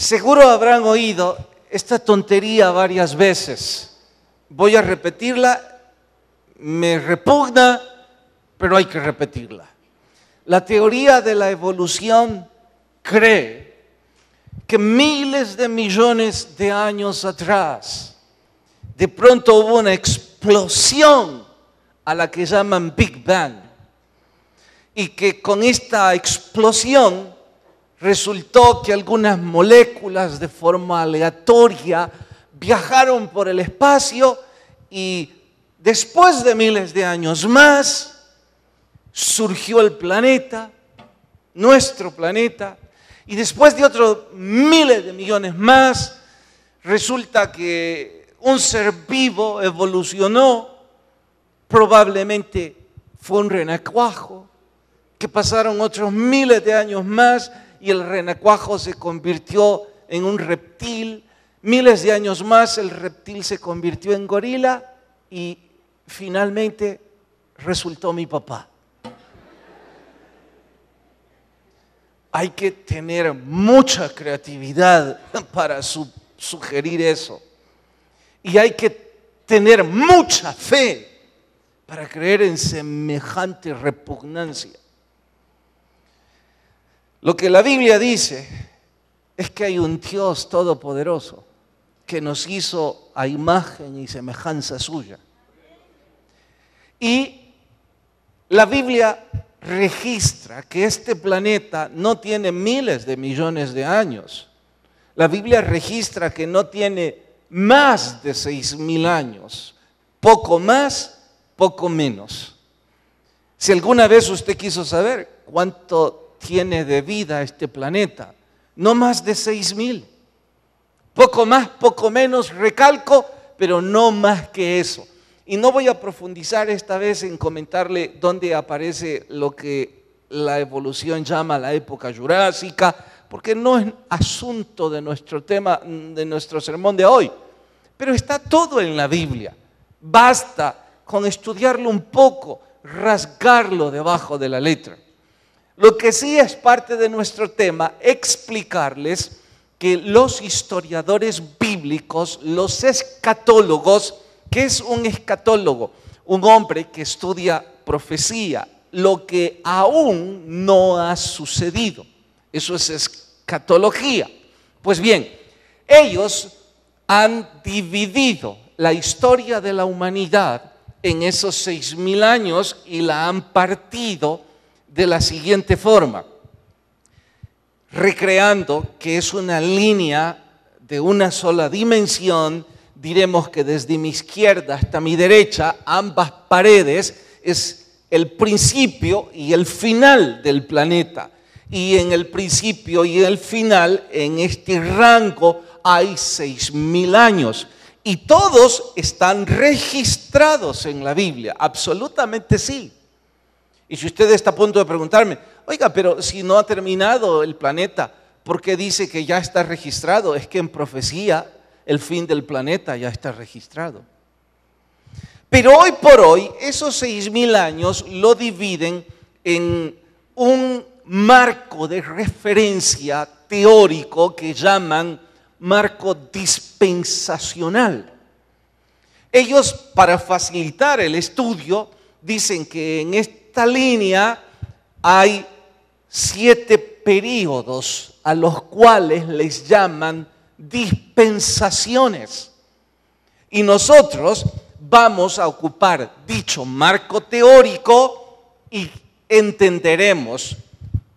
Seguro habrán oído esta tontería varias veces. Voy a repetirla, me repugna, pero hay que repetirla. La teoría de la evolución cree que miles de millones de años atrás, de pronto hubo una explosión a la que llaman Big Bang, y que con esta explosión resultó que algunas moléculas de forma aleatoria viajaron por el espacio y después de miles de años más surgió el planeta, nuestro planeta, y después de otros miles de millones más resulta que un ser vivo evolucionó, probablemente fue un renacuajo, que pasaron otros miles de años más y el renacuajo se convirtió en un reptil. Miles de años más el reptil se convirtió en gorila y finalmente resultó mi papá. Hay que tener mucha creatividad para sugerir eso. Y hay que tener mucha fe para creer en semejante repugnancia. Lo que la Biblia dice es que hay un Dios todopoderoso que nos hizo a imagen y semejanza suya. Y la Biblia registra que este planeta no tiene miles de millones de años. La Biblia registra que no tiene más de 6.000 años. Poco más, poco menos. Si alguna vez usted quiso saber cuánto tiene de vida este planeta, no más de 6.000. Poco más, poco menos, recalco, pero no más que eso. Y no voy a profundizar esta vez en comentarle dónde aparece lo que la evolución llama la época jurásica, porque no es asunto de nuestro tema, de nuestro sermón de hoy. Pero está todo en la Biblia. Basta con estudiarlo un poco, rasgarlo debajo de la letra. Lo que sí es parte de nuestro tema, explicarles que los historiadores bíblicos, los escatólogos, ¿qué es un escatólogo? Un hombre que estudia profecía, lo que aún no ha sucedido. Eso es escatología. Pues bien, ellos han dividido la historia de la humanidad en esos 6.000 años y la han partido de la siguiente forma, recreando que es una línea de una sola dimensión. Diremos que desde mi izquierda hasta mi derecha, ambas paredes es el principio y el final del planeta. Y en el principio y el final, en este rango, hay 6.000 años. Y todos están registrados en la Biblia, absolutamente sí. Y si usted está a punto de preguntarme, oiga, pero si no ha terminado el planeta, ¿por qué dice que ya está registrado? Es que en profecía el fin del planeta ya está registrado. Pero hoy por hoy, esos 6.000 años lo dividen en un marco de referencia teórico que llaman marco dispensacional. Ellos, para facilitar el estudio, dicen que en esta línea hay 7 períodos a los cuales les llaman dispensaciones. Y nosotros vamos a ocupar dicho marco teórico y entenderemos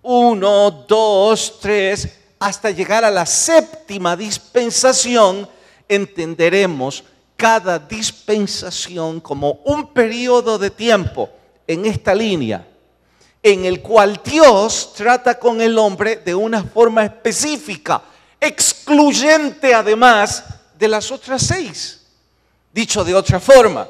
1, 2, 3, hasta llegar a la 7ª dispensación, entenderemos cada dispensación como un periodo de tiempo en esta línea, en el cual Dios trata con el hombre de una forma específica, excluyente además de las otras 6. Dicho de otra forma,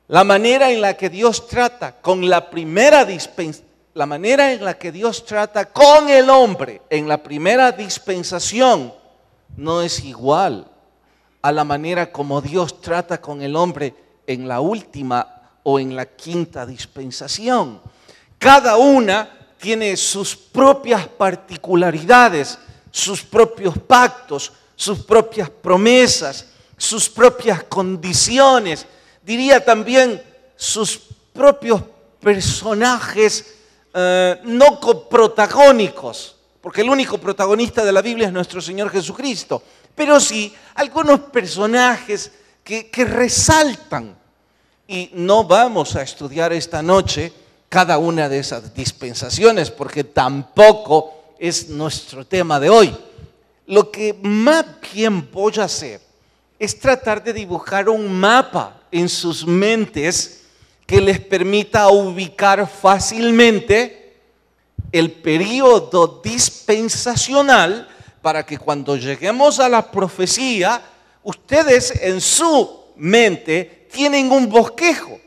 la manera en la que Dios trata con la primera dispensación, la manera en la que Dios trata con el hombre en la primera dispensación no es igual a la manera como Dios trata con el hombre en la última o en la 5ª dispensación. Cada una tiene sus propias particularidades. sus propios pactos, sus propias promesas, sus propias condiciones, diría también sus propios personajes no coprotagónicos, porque el único protagonista de la Biblia es nuestro Señor Jesucristo, pero sí algunos personajes que resaltan. Y no vamos a estudiar esta noche cada una de esas dispensaciones, porque tampoco es nuestro tema de hoy. Lo que más bien voy a hacer es tratar de dibujar un mapa en sus mentes que les permita ubicar fácilmente el periodo dispensacional, para que cuando lleguemos a la profecía, ustedes en su mente tienen un bosquejo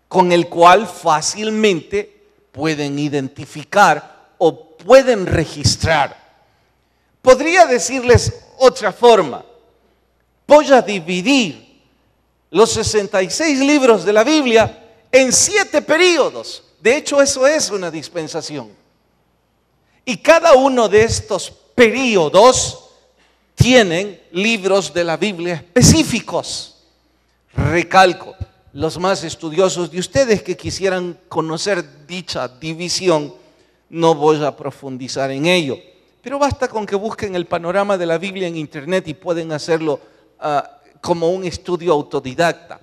con el cual fácilmente pueden identificar o pueden registrar. Podría decirles otra forma: voy a dividir los 66 libros de la Biblia en 7 períodos. De hecho, eso es una dispensación. Y cada uno de estos períodos tienen libros de la Biblia específicos. Recalco, los más estudiosos de ustedes que quisieran conocer dicha división, no voy a profundizar en ello. Pero basta con que busquen el panorama de la Biblia en internet y pueden hacerlo como un estudio autodidacta.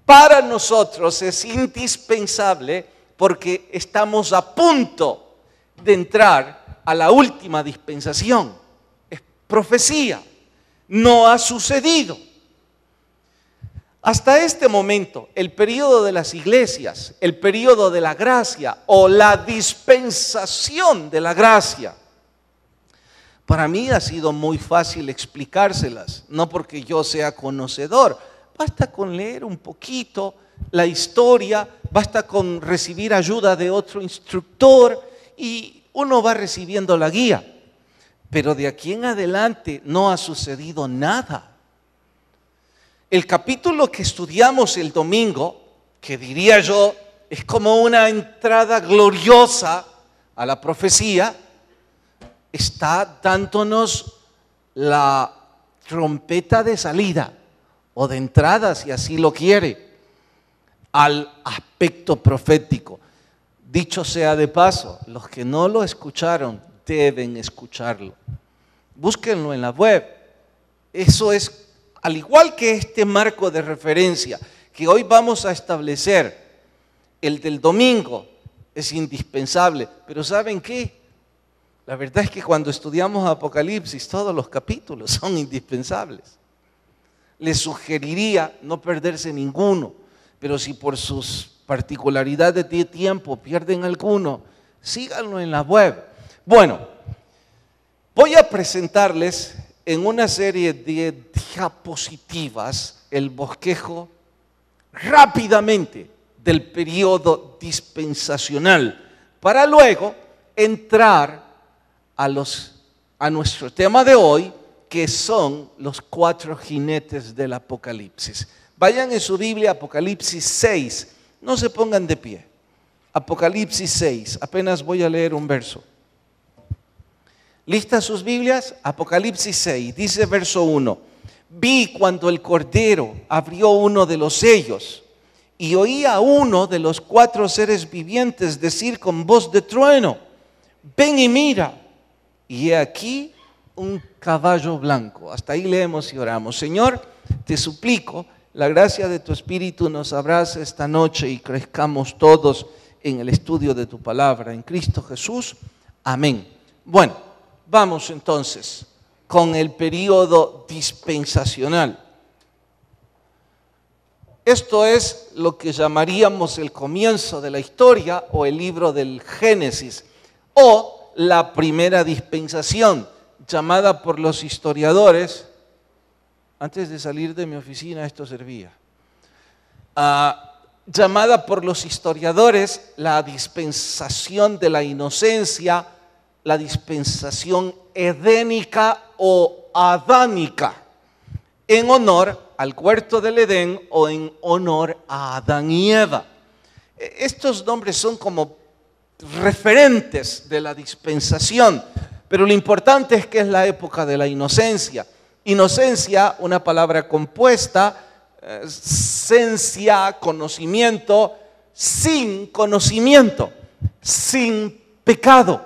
Para nosotros es indispensable porque estamos a punto de entrar a la última dispensación. Es profecía, no ha sucedido. Hasta este momento, el periodo de las iglesias, el periodo de la gracia o la dispensación de la gracia, para mí ha sido muy fácil explicárselas, no porque yo sea conocedor. Basta con leer un poquito la historia, basta con recibir ayuda de otro instructor y uno va recibiendo la guía. Pero de aquí en adelante no ha sucedido nada. El capítulo que estudiamos el domingo, que diría yo es como una entrada gloriosa a la profecía, está dándonos la trompeta de salida o de entrada, si así lo quiere, al aspecto profético. Dicho sea de paso, los que no lo escucharon deben escucharlo. Búsquenlo en la web. Eso es, al igual que este marco de referencia que hoy vamos a establecer, el del domingo es indispensable. Pero ¿saben qué? La verdad es que cuando estudiamos Apocalipsis, todos los capítulos son indispensables. Les sugeriría no perderse ninguno, pero si por sus particularidades de tiempo pierden alguno, síganlo en la web. Bueno, voy a presentarles en una serie de diapositivas el bosquejo rápidamente del periodo dispensacional, para luego entrar a nuestro tema de hoy, que son los 4 jinetes del Apocalipsis. Vayan en su Biblia, Apocalipsis 6, no se pongan de pie. Apocalipsis 6, apenas voy a leer un verso. ¿Listas sus Biblias? Apocalipsis 6, dice verso 1. Vi cuando el Cordero abrió uno de los sellos y oí a uno de los 4 seres vivientes decir con voz de trueno: ven y mira. Y he aquí un caballo blanco. Hasta ahí leemos y oramos. Señor, te suplico, la gracia de tu Espíritu nos abrace esta noche y crezcamos todos en el estudio de tu palabra. En Cristo Jesús. Amén. Bueno, vamos entonces con el periodo dispensacional. Esto es lo que llamaríamos el comienzo de la historia o el libro del Génesis, o la primera dispensación, llamada por los historiadores, antes de salir de mi oficina esto servía, llamada por los historiadores la dispensación de la inocencia, la dispensación edénica o adánica, en honor al huerto del Edén o en honor a Adán y Eva. Estos nombres son como referentes de la dispensación, Pero lo importante es que es la época de la inocencia. Inocencia, una palabra compuesta, sencia, conocimiento, sin conocimiento, sin pecado.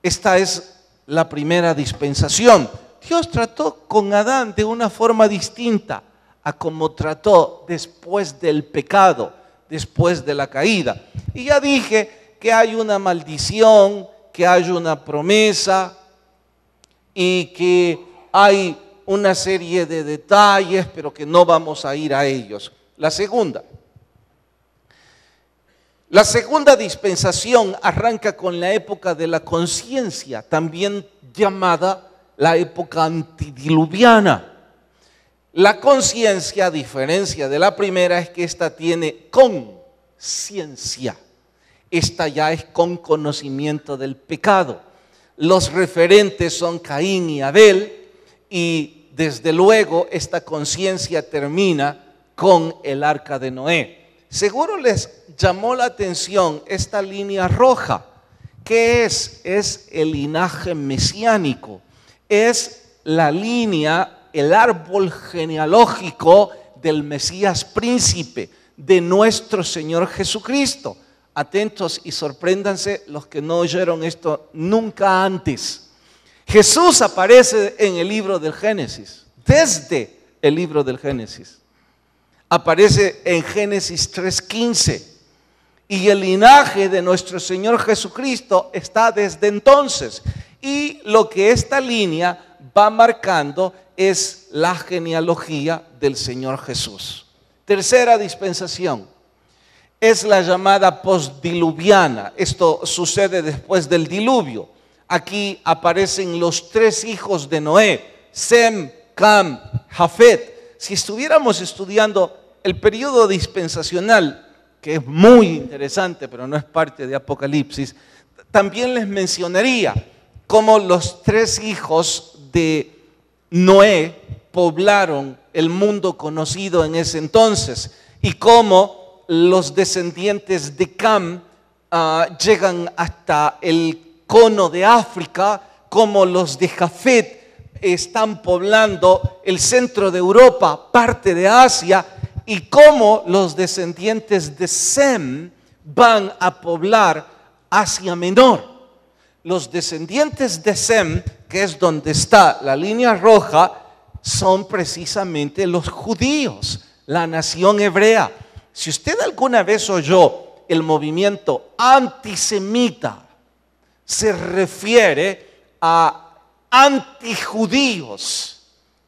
Esta es la primera dispensación. Dios trató con Adán de una forma distinta a como trató después del pecado, después de la caída. Y ya dije que hay una maldición, que hay una promesa y que hay una serie de detalles, pero que no vamos a ir a ellos. La segunda dispensación arranca con la época de la conciencia, también llamada la época antediluviana. La conciencia, a diferencia de la primera, es que esta tiene conciencia. Esta ya es con conocimiento del pecado. Los referentes son Caín y Abel, y desde luego esta conciencia termina con el arca de Noé. Seguro les llamó la atención esta línea roja. ¿Qué es? Es el linaje mesiánico. Es la línea, el árbol genealógico del Mesías príncipe, de nuestro Señor Jesucristo. Atentos y sorpréndanse los que no oyeron esto nunca antes. Jesús aparece en el libro del Génesis, desde el libro del Génesis. Aparece en Génesis 3:15. Y el linaje de nuestro Señor Jesucristo está desde entonces. Y lo que esta línea va marcando es la genealogía del Señor Jesús. Tercera dispensación es la llamada postdiluviana. Esto sucede después del diluvio. Aquí aparecen los 3 hijos de Noé, Sem, Cam, Jafet. Si estuviéramos estudiando el periodo dispensacional, que es muy interesante, pero no es parte de Apocalipsis, también les mencionaría cómo los 3 hijos de Noé poblaron el mundo conocido en ese entonces y cómo los descendientes de Cam llegan hasta el cono de África, cómo los de Jafet están poblando el centro de Europa, parte de Asia, y cómo los descendientes de Sem van a poblar Asia Menor. Los descendientes de Sem, que es donde está la línea roja, son precisamente los judíos, la nación hebrea. Si usted alguna vez oyó el movimiento antisemita, se refiere a antijudíos.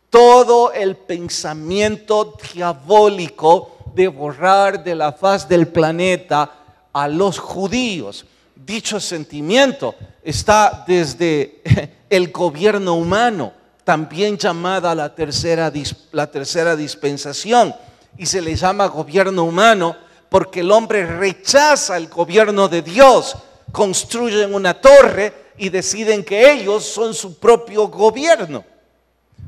Todo el pensamiento diabólico de borrar de la faz del planeta a los judíos. Dicho sentimiento está desde el gobierno humano, también llamada la tercera dispensación, y se le llama gobierno humano porque el hombre rechaza el gobierno de Dios, construyen una torre y deciden que ellos son su propio gobierno.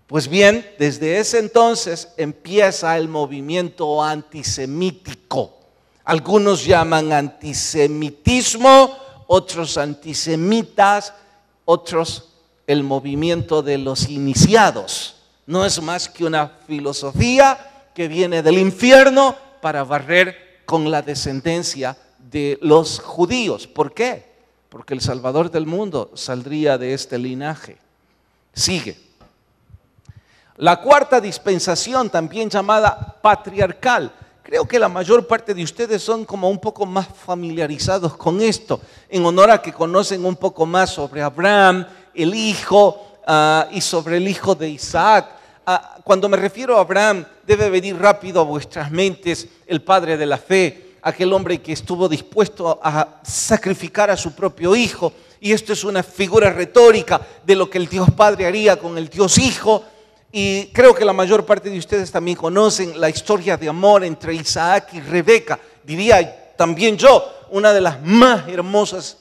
Pues bien, desde ese entonces empieza el movimiento antisemítico. Algunos llaman antisemitismo, otros antisemitas, otros el movimiento de los iniciados. No es más que una filosofía que viene del infierno para barrer con la descendencia de los judíos. ¿Por qué? Porque el Salvador del mundo saldría de este linaje. Sigue. La cuarta dispensación, también llamada patriarcal. Creo que la mayor parte de ustedes son como un poco más familiarizados con esto, en honor a que conocen un poco más sobre Abraham, el hijo, y sobre el hijo de Isaac. Cuando me refiero a Abraham, debe venir rápido a vuestras mentes el padre de la fe, aquel hombre que estuvo dispuesto a sacrificar a su propio hijo. Y esto es una figura retórica de lo que el Dios Padre haría con el Dios Hijo. Y creo que la mayor parte de ustedes también conocen la historia de amor entre Isaac y Rebeca. Diría también yo, una de las más hermosas,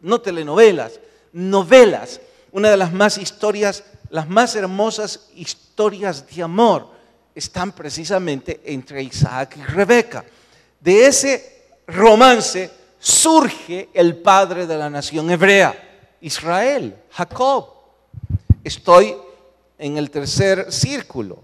no telenovelas, novelas, una de las más hermosas historias de amor están precisamente entre Isaac y Rebeca. De ese romance surge el padre de la nación hebrea. Israel, Jacob. Estoy en el tercer círculo.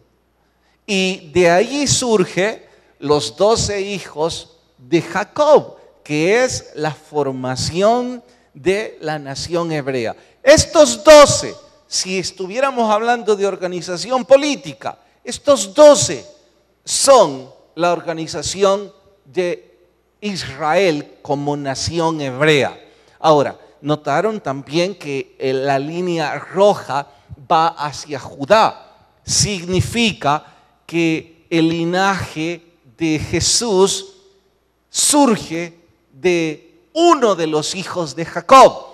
Y de ahí surge los 12 hijos de Jacob, que es la formación de la nación hebrea. Estos 12, si estuviéramos hablando de organización política, estos 12 son la organización de Israel como nación hebrea. Ahora, notaron también que la línea roja va hacia Judá. Significa que el linaje de Jesús surge de uno de los hijos de Jacob.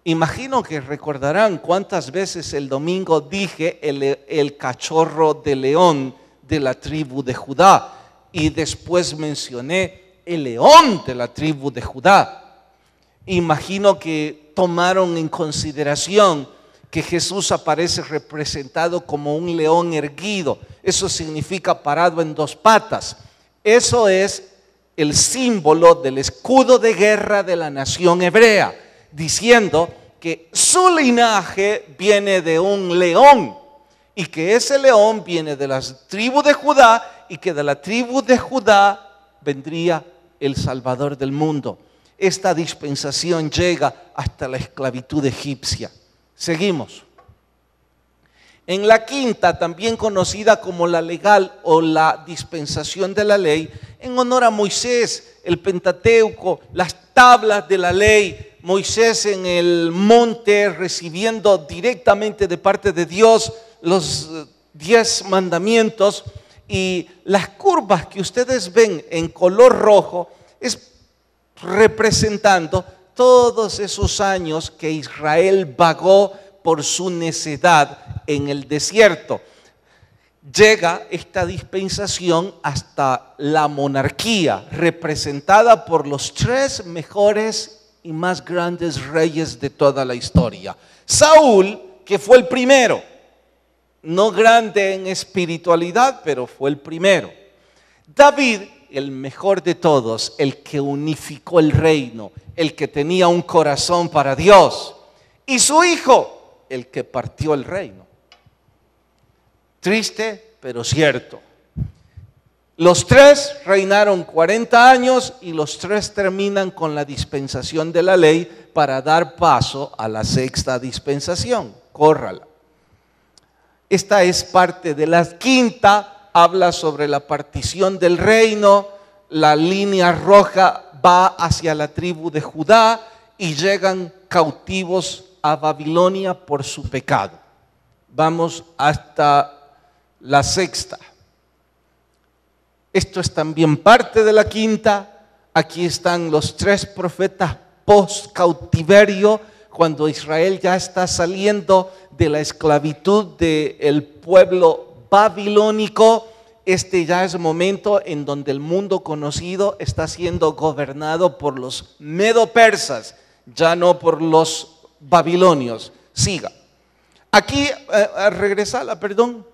Imagino que recordarán cuántas veces el domingo dije el cachorro de león de la tribu de Judá, y después mencioné el león de la tribu de Judá. Imagino que tomaron en consideración que Jesús aparece representado como un león erguido. Eso significa parado en dos patas. Eso es el símbolo del escudo de guerra de la nación hebrea, diciendo que su linaje viene de un león y que ese león viene de la tribu de Judá y que de la tribu de Judá vendría el Salvador del mundo. Esta dispensación llega hasta la esclavitud egipcia. Seguimos. En la quinta, también conocida como la legal o la dispensación de la ley, en honor a Moisés, el Pentateuco, las tablas de la ley, Moisés en el monte recibiendo directamente de parte de Dios los 10 mandamientos, y las curvas que ustedes ven en color rojo es representando todos esos años que Israel vagó por su necedad en el desierto. Llega esta dispensación hasta la monarquía, representada por los 3 mejores y más grandes reyes de toda la historia. Saúl, que fue el primero, no grande en espiritualidad, pero fue el primero. David, el mejor de todos, el que unificó el reino, el que tenía un corazón para Dios. Y su hijo, el que partió el reino. Triste, pero cierto. Los 3 reinaron 40 años y los 3 terminan con la dispensación de la ley para dar paso a la sexta dispensación. Córrala. Esta es parte de la quinta, habla sobre la partición del reino, la línea roja va hacia la tribu de Judá y llegan cautivos a Babilonia por su pecado. Vamos hasta la sexta. Esto es también parte de la quinta. Aquí están los 3 profetas post cautiverio, cuando Israel ya está saliendo de la esclavitud del pueblo babilónico. Este ya es el momento en donde el mundo conocido está siendo gobernado por los medo-persas, ya no por los babilonios. Siga. Aquí, regresala, perdón.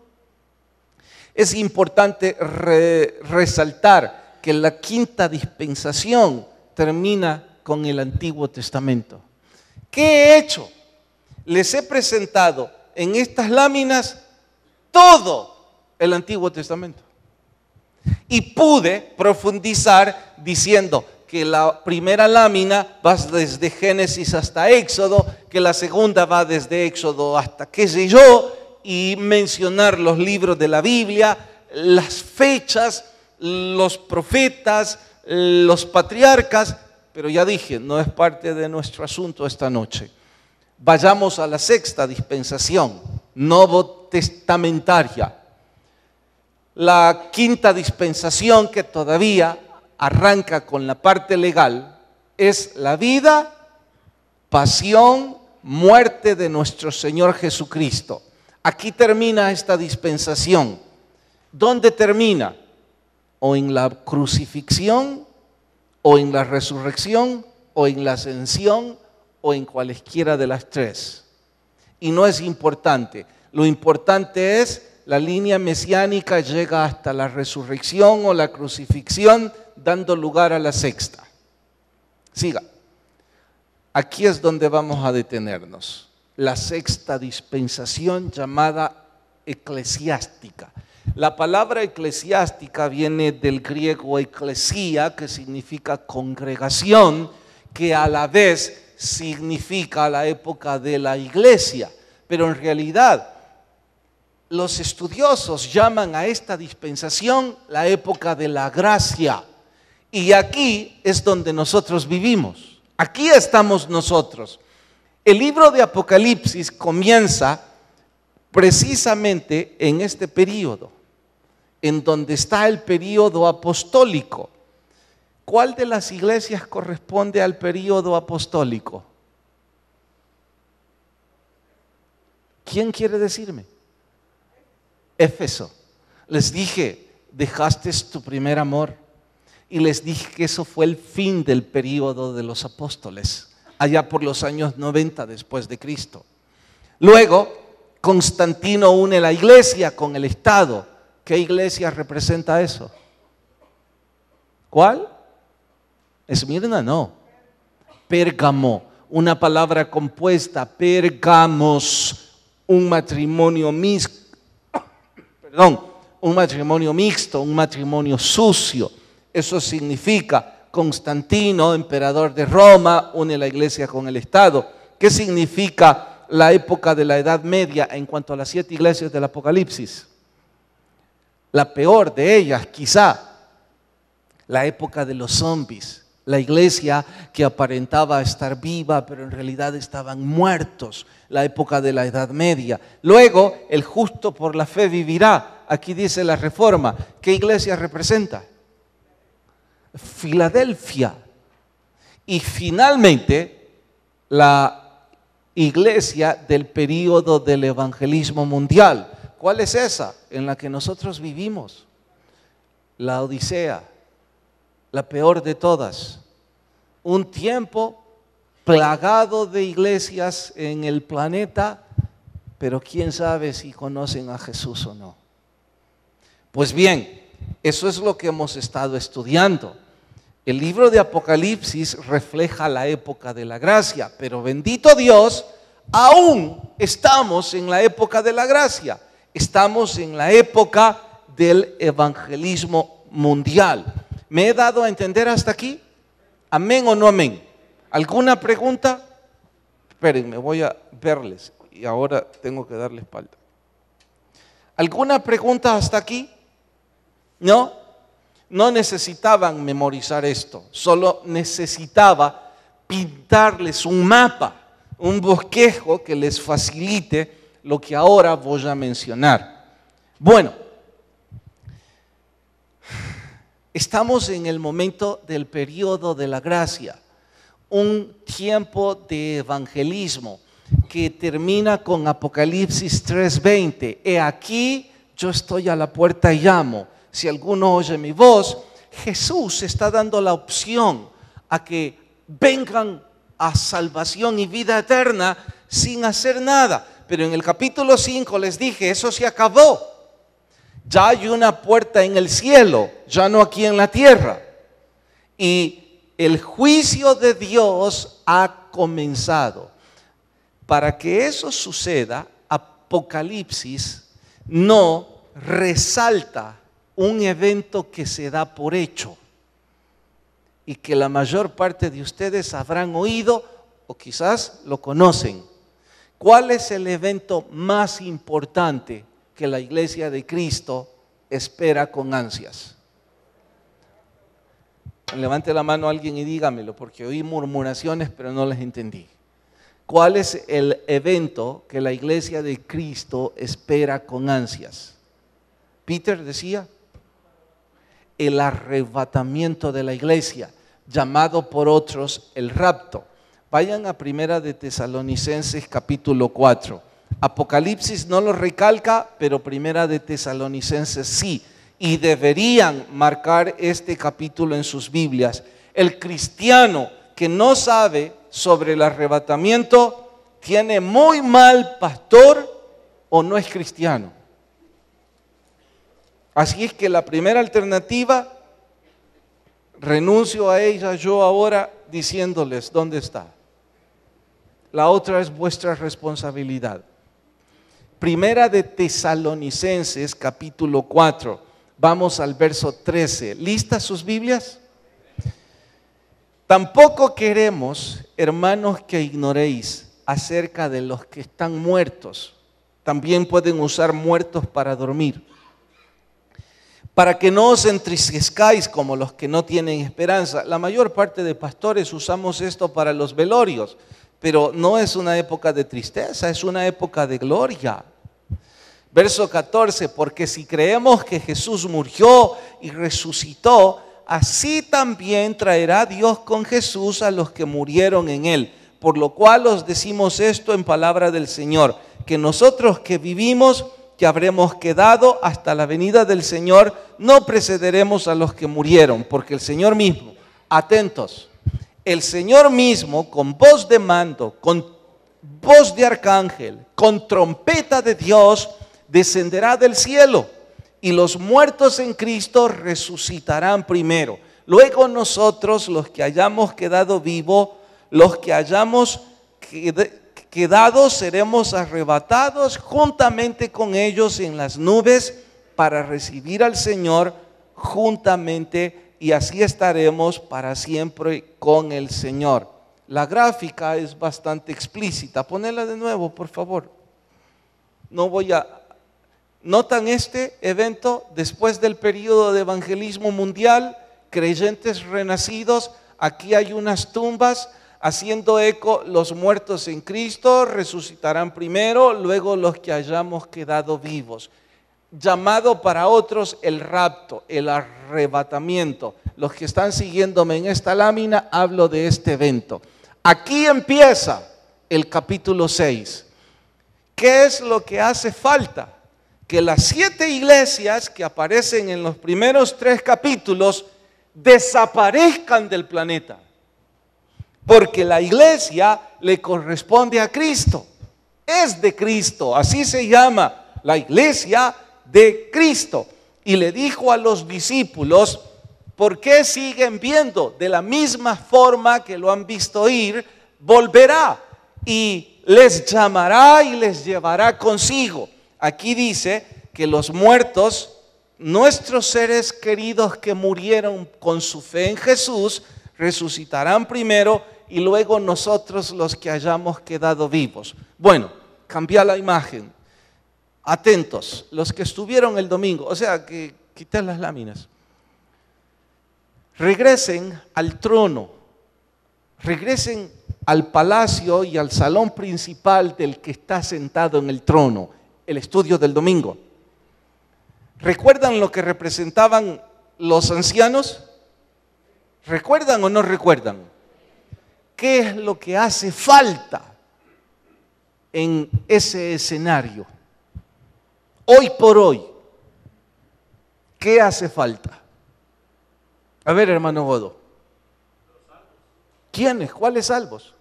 Es importante resaltar que la quinta dispensación termina con el Antiguo Testamento. ¿Qué he hecho? Les he presentado en estas láminas todo el Antiguo Testamento. Y pude profundizar diciendo que la primera lámina va desde Génesis hasta Éxodo, que la segunda va desde Éxodo hasta qué sé yo, y mencionar los libros de la Biblia, las fechas, los profetas, los patriarcas, pero ya dije, no es parte de nuestro asunto esta noche. Vayamos a la sexta dispensación, novotestamentaria. La quinta dispensación, que todavía arranca con la parte legal, es la vida, pasión, muerte de nuestro Señor Jesucristo. Aquí termina esta dispensación. ¿Dónde termina? O en la crucifixión, o en la resurrección, o en la ascensión, o en cualesquiera de las 3. Y no es importante. Lo importante es la línea mesiánica llega hasta la resurrección o la crucifixión, dando lugar a la sexta. Siga. Aquí es donde vamos a detenernos. La sexta dispensación llamada eclesiástica. La palabra eclesiástica viene del griego eclesia, que significa congregación, que a la vez significa la época de la iglesia. Pero en realidad, los estudiosos llaman a esta dispensación la época de la gracia. Y aquí es donde nosotros vivimos. Aquí estamos nosotros. El libro de Apocalipsis comienza precisamente en este periodo, en donde está el periodo apostólico. ¿Cuál de las iglesias corresponde al periodo apostólico? ¿Quién quiere decirme? Éfeso. Les dije, dejaste tu primer amor. Y les dije que eso fue el fin del periodo de los apóstoles, allá por los años 90 después de Cristo. Luego, Constantino une la iglesia con el Estado. ¿Qué iglesia representa eso? ¿Cuál? Esmirna, no. Pérgamo, una palabra compuesta, pérgamos, un matrimonio mixto, un matrimonio sucio. Eso significa Constantino, emperador de Roma, une la iglesia con el Estado. ¿Qué significa la época de la Edad Media en cuanto a las 7 iglesias del Apocalipsis? La peor de ellas, quizá, la época de los zombies. La iglesia que aparentaba estar viva, pero en realidad estaban muertos. La época de la Edad Media. Luego, el justo por la fe vivirá. Aquí dice la Reforma. ¿Qué iglesia representa? Filadelfia. Y finalmente, la iglesia del período del evangelismo mundial. ¿Cuál es esa? En la que nosotros vivimos. La Odisea, la peor de todas. Un tiempo plagado de iglesias en el planeta, pero quién sabe si conocen a Jesús o no. Pues bien, eso es lo que hemos estado estudiando. El libro de Apocalipsis refleja la época de la gracia, pero bendito Dios, aún estamos en la época de la gracia. Estamos en la época del evangelismo mundial. ¿Me he dado a entender hasta aquí? ¿Amén o no amén? ¿Alguna pregunta? Espérenme, voy a verles y ahora tengo que darle espalda. ¿Alguna pregunta hasta aquí? ¿No? No necesitaban memorizar esto, solo necesitaba pintarles un mapa, un bosquejo que les facilite lo que ahora voy a mencionar. Bueno, estamos en el momento del periodo de la gracia, un tiempo de evangelismo que termina con Apocalipsis 3:20. He aquí, yo estoy a la puerta y llamo. Si alguno oye mi voz, Jesús está dando la opción a que vengan a salvación y vida eterna sin hacer nada. Pero en el capítulo 5 les dije, eso se acabó. Ya hay una puerta en el cielo, ya no aquí en la tierra. Y el juicio de Dios ha comenzado. Para que eso suceda, Apocalipsis no resalta un evento que se da por hecho y que la mayor parte de ustedes habrán oído o quizás lo conocen. ¿Cuál es el evento más importante que la iglesia de Cristo espera con ansias? Levante la mano a alguien y dígamelo, porque oí murmuraciones pero no les entendí. ¿Cuál es el evento que la iglesia de Cristo espera con ansias? Peter decía, el arrebatamiento de la iglesia, llamado por otros el rapto. Vayan a Primera de Tesalonicenses capítulo 4. Apocalipsis no lo recalca, pero Primera de Tesalonicenses sí. Y deberían marcar este capítulo en sus Biblias. El cristiano que no sabe sobre el arrebatamiento tiene muy mal pastor o no es cristiano. Así es que la primera alternativa, renuncio a ella yo ahora diciéndoles, ¿dónde está? la otra es vuestra responsabilidad. Primera de Tesalonicenses, capítulo 4. Vamos al verso 13. ¿Listas sus Biblias? Tampoco queremos, hermanos, que ignoréis acerca de los que están muertos. También pueden usar muertos para dormir. Para que no os entristezcáis como los que no tienen esperanza. La mayor parte de pastores usamos esto para los velorios, pero no es una época de tristeza, es una época de gloria. Verso 14, porque si creemos que Jesús murió y resucitó, así también traerá Dios con Jesús a los que murieron en él. Por lo cual os decimos esto en palabra del Señor, que nosotros que vivimos, que habremos quedado hasta la venida del Señor, no precederemos a los que murieron, porque el Señor mismo, atentos, el Señor mismo con voz de mando, con voz de arcángel, con trompeta de Dios, descenderá del cielo y los muertos en Cristo resucitarán primero. Luego nosotros, los que hayamos quedado vivos, los que hayamos quedado, seremos arrebatados juntamente con ellos en las nubes para recibir al Señor juntamente, y así estaremos para siempre con el Señor. La gráfica es bastante explícita. Ponela de nuevo, por favor. ¿Notan este evento después del periodo de evangelismo mundial? Creyentes renacidos, aquí hay unas tumbas haciendo eco, los muertos en Cristo resucitarán primero, luego los que hayamos quedado vivos. Llamado para otros el rapto, el arrebatamiento. Los que están siguiéndome en esta lámina, hablo de este evento. Aquí empieza el capítulo 6. ¿Qué es lo que hace falta? Que las 7 iglesias que aparecen en los primeros 3 capítulos desaparezcan del planeta. Porque la iglesia le corresponde a Cristo. Es de Cristo, así se llama, la iglesia de Cristo. Y le dijo a los discípulos, ¿por qué siguen viendo? De la misma forma que lo han visto ir, volverá y les llamará y les llevará consigo. Aquí dice que los muertos, nuestros seres queridos que murieron con su fe en Jesús, resucitarán primero y luego nosotros los que hayamos quedado vivos. Bueno, cambia la imagen. Atentos, los que estuvieron el domingo, o sea, que quiten las láminas. Regresen al trono, regresen al palacio y al salón principal del que está sentado en el trono. El estudio del domingo. ¿Recuerdan lo que representaban los ancianos? ¿Recuerdan o no recuerdan? ¿Qué es lo que hace falta en ese escenario? Hoy por hoy, ¿qué hace falta? A ver, hermano Godo. ¿Quiénes? ¿Cuáles salvos?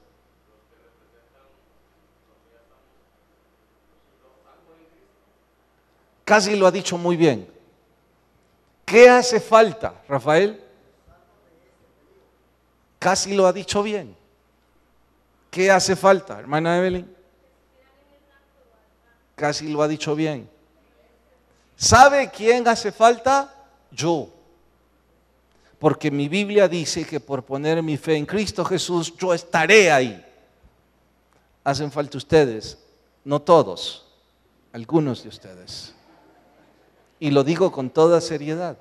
Casi lo ha dicho muy bien. ¿Qué hace falta, Rafael? Casi lo ha dicho bien. ¿Qué hace falta, hermana Evelyn? Casi lo ha dicho bien. ¿Sabe quién hace falta? Yo. Porque mi Biblia dice que por poner mi fe en Cristo Jesús, yo estaré ahí. Hacen falta ustedes, no todos, algunos de ustedes. Y lo digo con toda seriedad.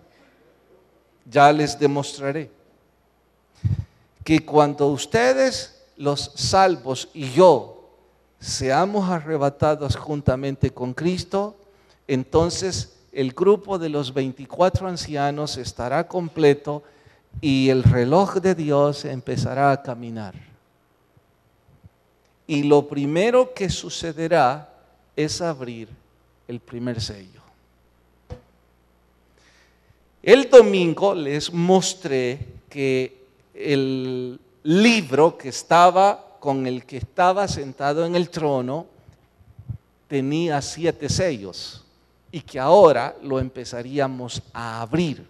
Ya les demostraré que cuando ustedes, los salvos y yo, seamos arrebatados juntamente con Cristo, entonces el grupo de los 24 ancianos estará completo y el reloj de Dios empezará a caminar. Y lo primero que sucederá es abrir el primer sello. El domingo les mostré que el libro que estaba con el que estaba sentado en el trono tenía 7 sellos y que ahora lo empezaríamos a abrir.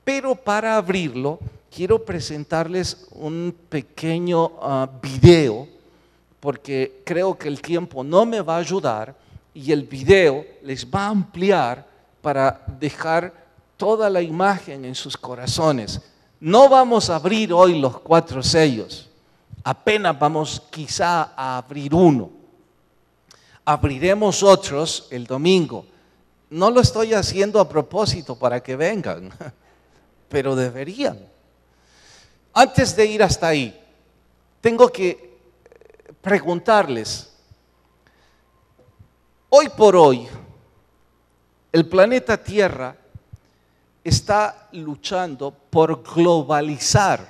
Pero para abrirlo quiero presentarles un pequeño video porque creo que el tiempo no me va a ayudar y el video les va a ampliar para dejar toda la imagen en sus corazones. No vamos a abrir hoy los 4 sellos, apenas vamos quizá a abrir uno. Abriremos otros el domingo. No lo estoy haciendo a propósito para que vengan, pero deberían. Antes de ir hasta ahí, tengo que preguntarles, hoy por hoy, el planeta Tierra está luchando por globalizar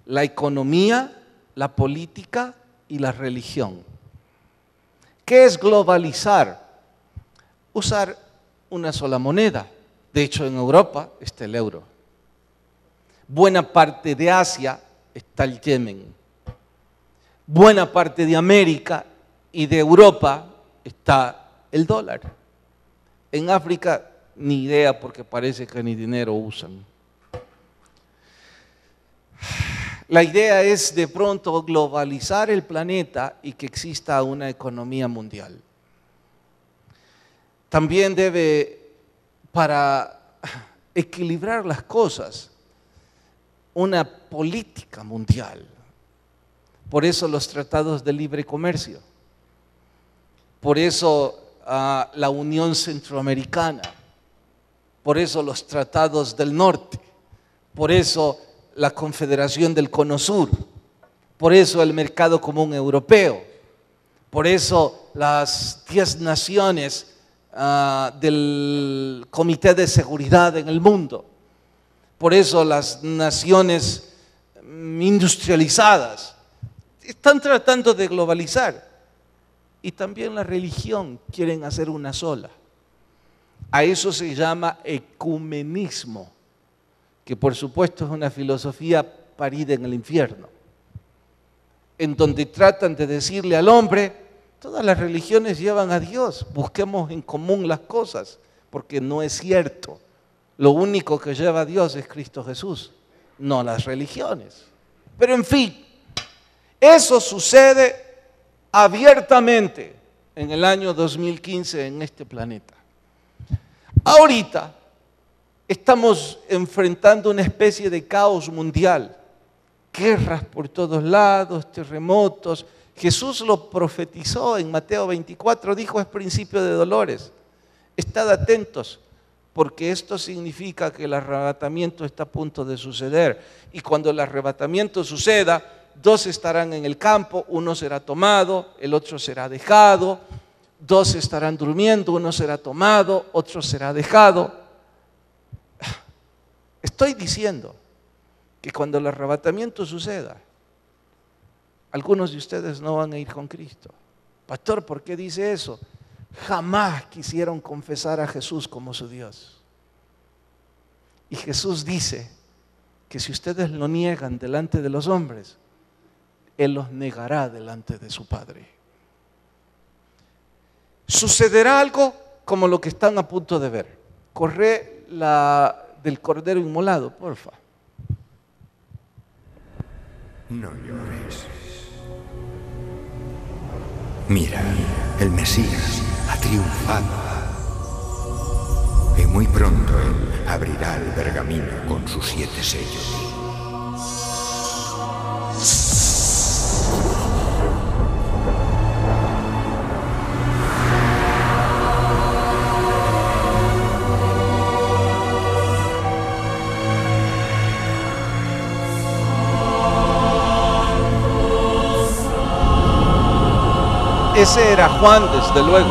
la economía, la política y la religión. ¿Qué es globalizar? Usar una sola moneda. De hecho, en Europa está el euro. Buena parte de Asia está el Yemen. Buena parte de América y de Europa está el dólar. En África ni idea porque parece que ni dinero usan. La idea es de pronto globalizar el planeta y que exista una economía mundial. También debe, para equilibrar las cosas, una política mundial. Por eso los tratados de libre comercio. Por eso la Unión Centroamericana. Por eso los tratados del norte. Por eso la Confederación del Cono Sur. Por eso el Mercado Común Europeo. Por eso las 10 naciones del Comité de Seguridad en el mundo. Por eso las naciones industrializadas están tratando de globalizar. Y también la religión quieren hacer una sola. A eso se llama ecumenismo, que por supuesto es una filosofía parida en el infierno, en donde tratan de decirle al hombre, todas las religiones llevan a Dios, busquemos en común las cosas, porque no es cierto. Lo único que lleva a Dios es Cristo Jesús, no las religiones. Pero en fin, eso sucede abiertamente en el año 2015 en este planeta. Ahorita estamos enfrentando una especie de caos mundial, guerras por todos lados, terremotos. Jesús lo profetizó en Mateo 24, dijo es principio de dolores. Estad atentos, porque esto significa que el arrebatamiento está a punto de suceder. Y cuando el arrebatamiento suceda, 2 estarán en el campo, 1 será tomado, el otro será dejado. 2 estarán durmiendo, 1 será tomado, otro será dejado. Estoy diciendo que cuando el arrebatamiento suceda, algunos de ustedes no van a ir con Cristo. Pastor, ¿por qué dice eso? Jamás quisieron confesar a Jesús como su Dios. Y Jesús dice que si ustedes lo niegan delante de los hombres, Él los negará delante de su Padre. Sucederá algo como lo que están a punto de ver. Corre la del cordero inmolado, porfa. No llores. Mira, el Mesías ha triunfado. Y muy pronto Él abrirá el pergamino con sus 7 sellos. Ese era Juan, desde luego.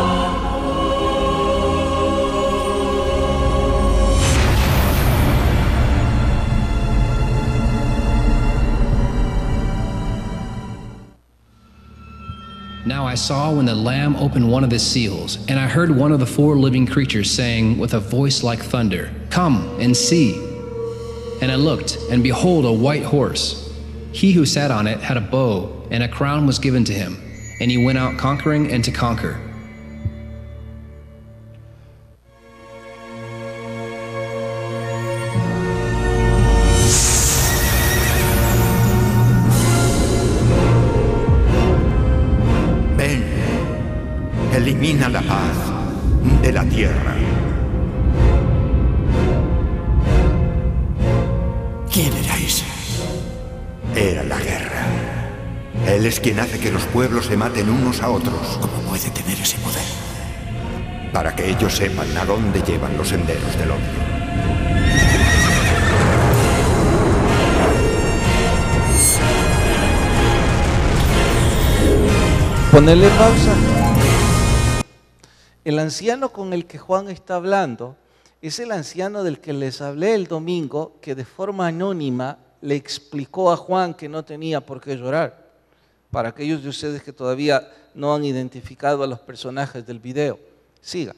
Now I saw when the Lamb opened one of the seals, and I heard one of the 4 living creatures saying with a voice like thunder, "Come and see." And I looked, and behold, a white horse. He who sat on it had a bow, and a crown was given to him, and he went out conquering and to conquer. elimina la paz de la tierra. ¿Quién era ese? Era la guerra. Él es quien hace que los pueblos se maten unos a otros. ¿Cómo puede tener ese poder? Para que ellos sepan a dónde llevan los senderos del odio. Ponerle pausa. El anciano con el que Juan está hablando es el anciano del que les hablé el domingo, que de forma anónima le explicó a Juan que no tenía por qué llorar. Para aquellos de ustedes que todavía no han identificado a los personajes del video, sigan.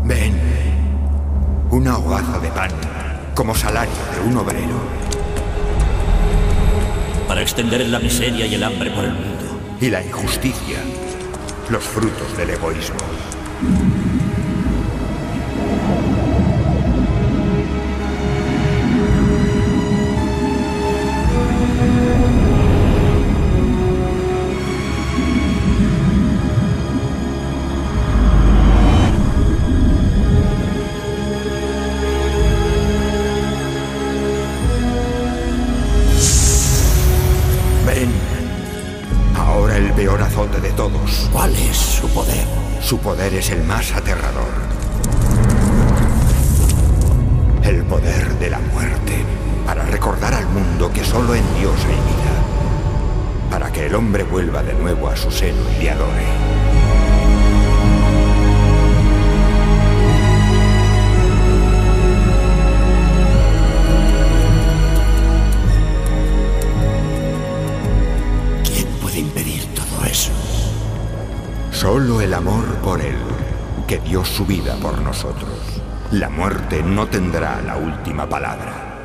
Ven, una hogaza de pan, como salario de un obrero. Para extender la miseria y el hambre por el mundo. Y la injusticia, los frutos del egoísmo. Ahora el peor azote de todos. ¿Cuál es su poder? Su poder es el más aterrador. El poder de la muerte. Para recordar al mundo que solo en Dios hay vida. Para que el hombre vuelva de nuevo a su seno y le adore. Solo el amor por Él, que dio su vida por nosotros. La muerte no tendrá la última palabra.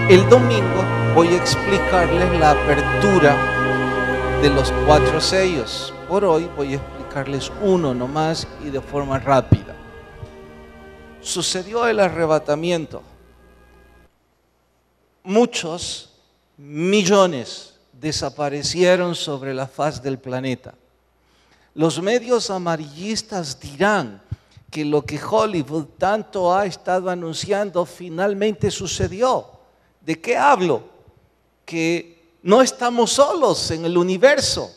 El domingo voy a explicarles la apertura de los 4 sellos. Por hoy voy a explicarles uno nomás y de forma rápida. Sucedió el arrebatamiento. Muchos millones desaparecieron sobre la faz del planeta. Los medios amarillistas dirán que lo que Hollywood tanto ha estado anunciando finalmente sucedió. ¿De qué hablo? Que no estamos solos en el universo.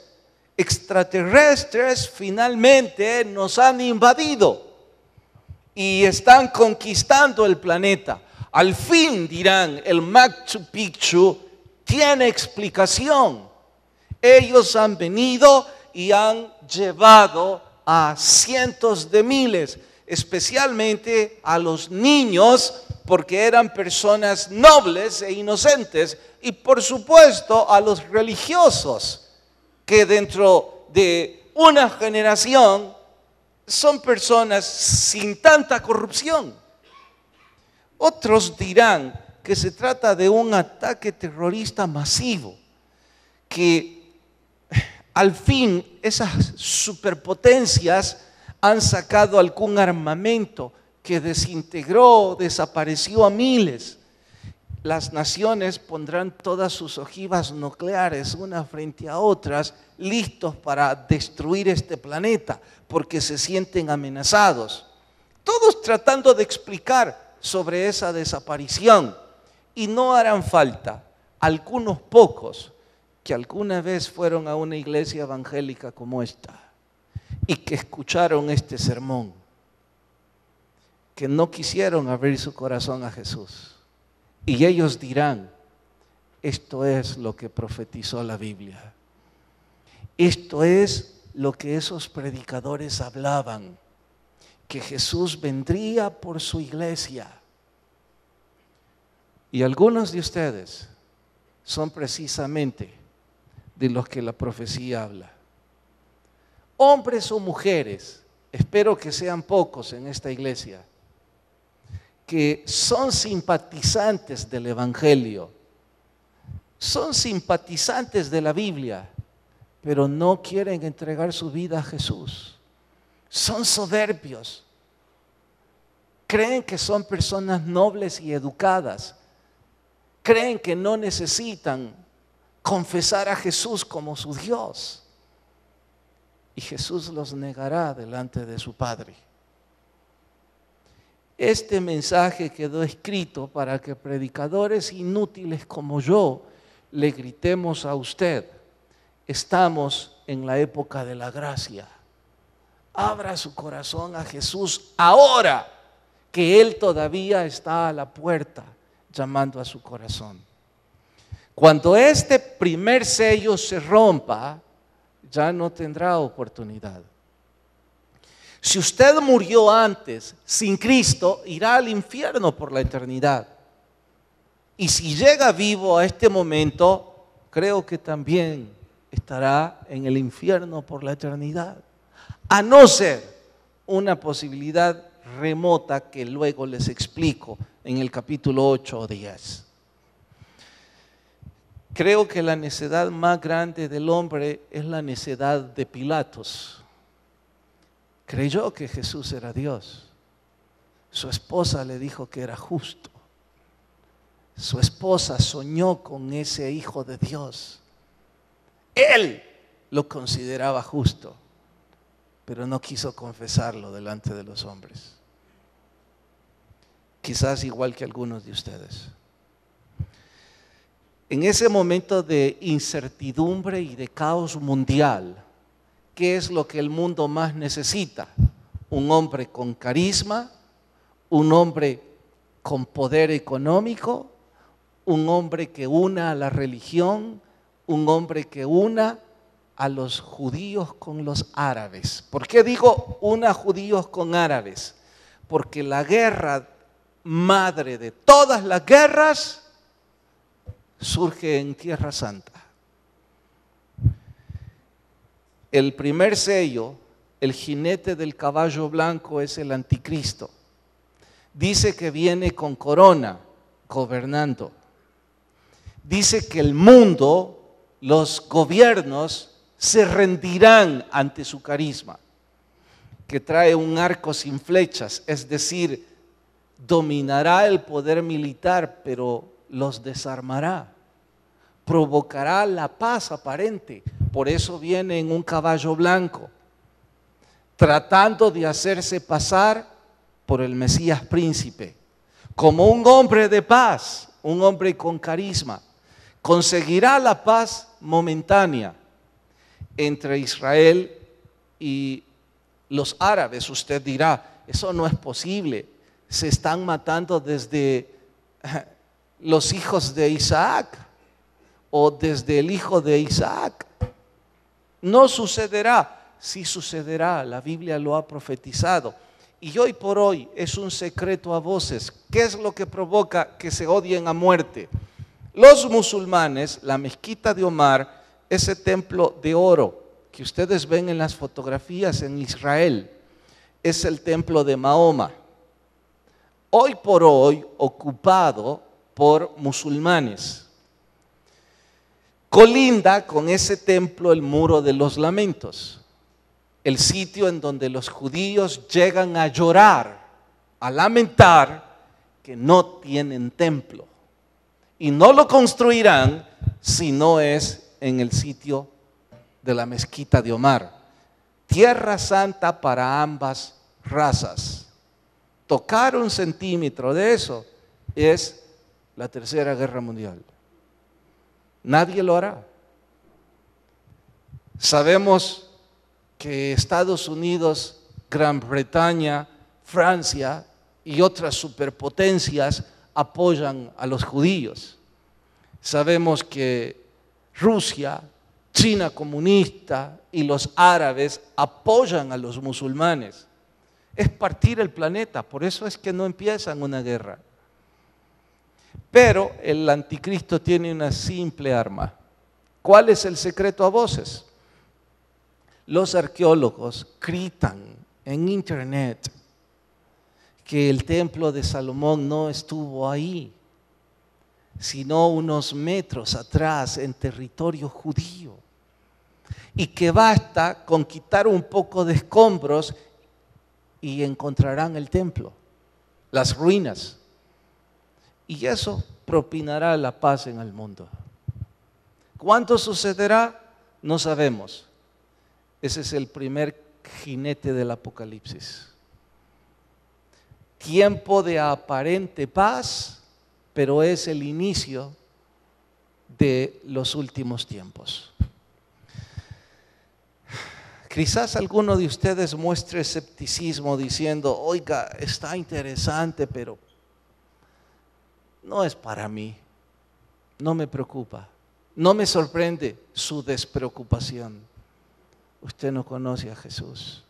Extraterrestres finalmente nos han invadido y están conquistando el planeta. Al fin, dirán, el Machu Picchu tiene explicación. Ellos han venido y han llevado a cientos de miles, especialmente a los niños, porque eran personas nobles e inocentes, y por supuesto a los religiosos, que dentro de una generación son personas sin tanta corrupción. Otros dirán que se trata de un ataque terrorista masivo, que al fin esas superpotencias han sacado algún armamento que desintegró, desapareció a miles. Las naciones pondrán todas sus ojivas nucleares una frente a otras, listos para destruir este planeta, porque se sienten amenazados. Todos tratando de explicar sobre esa desaparición. Y no harán falta algunos pocos que alguna vez fueron a una iglesia evangélica como esta y que escucharon este sermón, que no quisieron abrir su corazón a Jesús. Y ellos dirán, esto es lo que profetizó la Biblia. Esto es lo que esos predicadores hablaban, que Jesús vendría por su iglesia. Y algunos de ustedes son precisamente de los que la profecía habla. Hombres o mujeres, espero que sean pocos en esta iglesia, que son simpatizantes del Evangelio, son simpatizantes de la Biblia, pero no quieren entregar su vida a Jesús. Son soberbios. Creen que son personas nobles y educadas. Creen que no necesitan confesar a Jesús como su Dios. Y Jesús los negará delante de su Padre. Este mensaje quedó escrito para que predicadores inútiles como yo le gritemos a usted: estamos en la época de la gracia. Abra su corazón a Jesús ahora, que Él todavía está a la puerta llamando a su corazón. Cuando este primer sello se rompa, ya no tendrá oportunidad. Si usted murió antes sin Cristo, irá al infierno por la eternidad. Y si llega vivo a este momento, creo que también estará en el infierno por la eternidad. A no ser una posibilidad remota que luego les explico en el capítulo 8 o 10. Creo que la necedad más grande del hombre es la necedad de Pilatos. Creyó que Jesús era Dios. Su esposa le dijo que era justo. Su esposa soñó con ese hijo de Dios. Él lo consideraba justo, pero no quiso confesarlo delante de los hombres. Quizás igual que algunos de ustedes. En ese momento de incertidumbre y de caos mundial, ¿qué es lo que el mundo más necesita? Un hombre con carisma, un hombre con poder económico, un hombre que una a la religión, un hombre que una a los judíos con los árabes. ¿Por qué digo una judíos con árabes? Porque la guerra madre de todas las guerras surge en Tierra Santa. El primer sello, el jinete del caballo blanco, es el anticristo. Dice que viene con corona, gobernando. Dice que el mundo, los gobiernos, se rendirán ante su carisma. Que trae un arco sin flechas, es decir, dominará el poder militar, pero los desarmará. Provocará la paz aparente. Por eso viene en un caballo blanco, tratando de hacerse pasar por el Mesías príncipe, como un hombre de paz, un hombre con carisma. Conseguirá la paz momentánea entre Israel y los árabes. Usted dirá, eso no es posible. Se están matando desde los hijos de Isaac o desde el hijo de Isaac. No sucederá. Sí sucederá, la Biblia lo ha profetizado. Y hoy por hoy es un secreto a voces. ¿Qué es lo que provoca que se odien a muerte? Los musulmanes, la mezquita de Omar, ese templo de oro que ustedes ven en las fotografías en Israel, es el templo de Mahoma. Hoy por hoy ocupado por musulmanes. Colinda con ese templo el Muro de los Lamentos, el sitio en donde los judíos llegan a llorar, a lamentar que no tienen templo. Y no lo construirán si no es en el sitio de la mezquita de Omar. Tierra santa para ambas razas. Tocar 1 centímetro de eso es la Tercera Guerra Mundial. Nadie lo hará. Sabemos que Estados Unidos, Gran Bretaña, Francia y otras superpotencias apoyan a los judíos. Sabemos que Rusia, China comunista y los árabes apoyan a los musulmanes. Es partir el planeta, por eso es que no empiezan una guerra. Pero el anticristo tiene una simple arma. ¿Cuál es el secreto a voces? Los arqueólogos gritan en internet que el templo de Salomón no estuvo ahí, sino unos metros atrás en territorio judío. y que basta con quitar un poco de escombros y encontrarán el templo, las ruinas. Y eso propinará la paz en el mundo. ¿Cuánto sucederá? No sabemos. Ese es el primer jinete del Apocalipsis. Tiempo de aparente paz, pero es el inicio de los últimos tiempos. Quizás alguno de ustedes muestre escepticismo diciendo, oiga, está interesante, pero no es para mí, no me preocupa, no me sorprende su despreocupación. Usted no conoce a Jesús.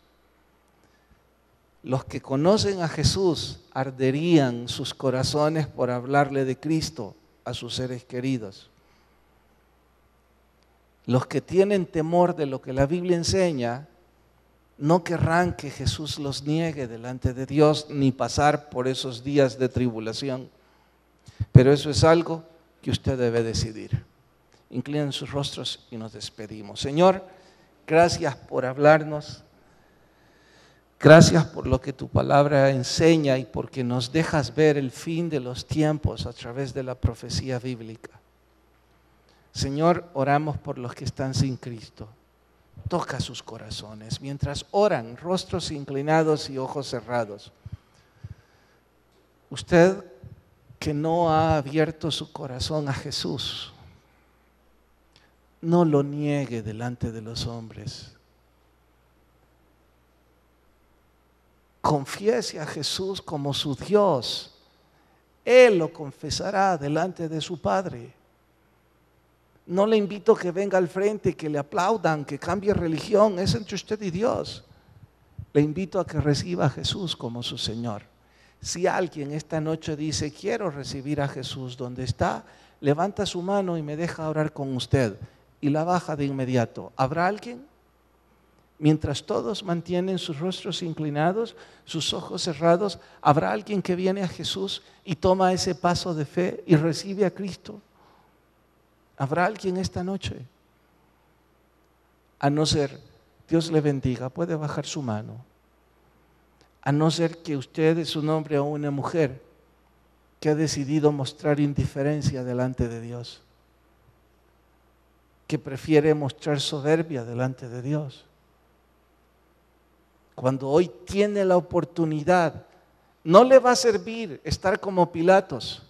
Los que conocen a Jesús arderían sus corazones por hablarle de Cristo a sus seres queridos. Los que tienen temor de lo que la Biblia enseña, no querrán que Jesús los niegue delante de Dios ni pasar por esos días de tribulación. Pero eso es algo que usted debe decidir. Inclinen sus rostros y nos despedimos. Señor, gracias por hablarnos. Gracias por lo que tu palabra enseña y porque nos dejas ver el fin de los tiempos a través de la profecía bíblica. Señor, oramos por los que están sin Cristo. Toca sus corazones mientras oran, rostros inclinados y ojos cerrados. Usted que no ha abierto su corazón a Jesús, no lo niegue delante de los hombres. Confiese a Jesús como su Dios. Él lo confesará delante de su Padre. No le invito a que venga al frente, que le aplaudan, que cambie religión. Es entre usted y Dios. Le invito a que reciba a Jesús como su Señor. Si alguien esta noche dice, quiero recibir a Jesús donde está, levanta su mano y me deja orar con usted. Y la baja de inmediato. ¿Habrá alguien? Mientras todos mantienen sus rostros inclinados, sus ojos cerrados, ¿habrá alguien que viene a Jesús y toma ese paso de fe y recibe a Cristo? ¿Habrá alguien esta noche? A no ser, Dios le bendiga, puede bajar su mano. A no ser que usted es un hombre o una mujer que ha decidido mostrar indiferencia delante de Dios, que prefiere mostrar soberbia delante de Dios. Cuando hoy tiene la oportunidad, no le va a servir estar como Pilatos,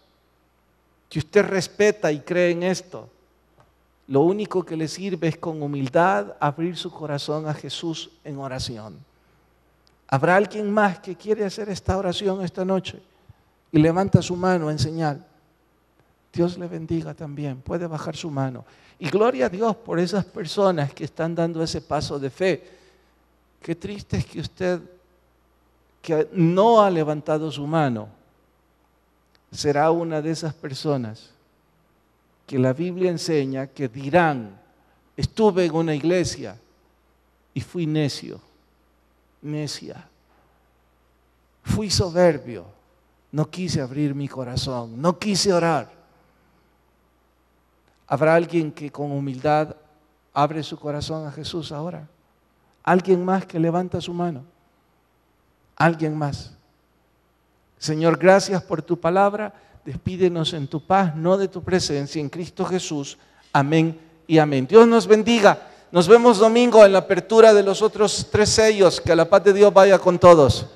que usted respeta y cree en esto. Lo único que le sirve es con humildad abrir su corazón a Jesús en oración. ¿Habrá alguien más que quiere hacer esta oración esta noche? Y levanta su mano en señal. Dios le bendiga también, puede bajar su mano. Y gloria a Dios por esas personas que están dando ese paso de fe. Qué triste es que usted, que no ha levantado su mano, será una de esas personas que la Biblia enseña que dirán, estuve en una iglesia y fui necio, necia, fui soberbio, no quise abrir mi corazón, no quise orar. ¿Habrá alguien que con humildad abre su corazón a Jesús ahora? ¿Alguien más que levanta su mano? ¿Alguien más? Señor, gracias por tu palabra. Despídenos en tu paz, no de tu presencia, en Cristo Jesús. Amén y amén. Dios nos bendiga. Nos vemos domingo en la apertura de los otros 3 sellos. Que la paz de Dios vaya con todos.